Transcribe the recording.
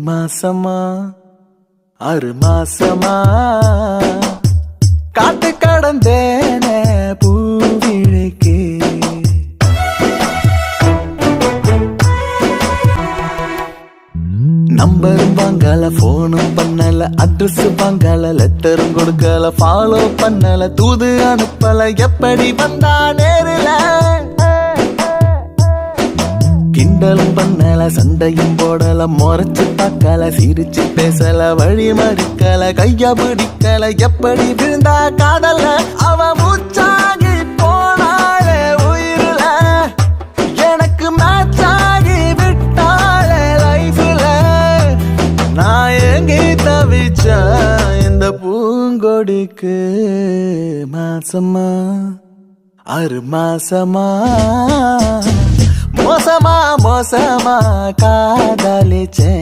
மாசமா 6 மாசமா காத்து கடந்தேனே பூவிழிக்கு நம்பரும் வாங்கல போனும் பண்ணல அட்ரஸ் வாங்கல லெட்டரும் கொடுக்கல ஃபாலோ பண்ணல தூது அனுப்பல எப்படி வந்தா நேரில கிண்டலும் பண்ணல சண்டையும் போடல முறைச்சு பார்க்கல சிரிச்சு பேசல வழி மறிக்கல கைய பிடிக்கல எப்படி விழுந்தா காதல்ல அவ மூச்சாகி போனாலே உயிரில எனக்கு மேட்சாகி விட்டாலே லைஃப்ல நான் எங்கே தவிச்ச இந்த பூங்கொடிக்கு மாசமா 6 மாசமா மோசமா காதலிச்சேன்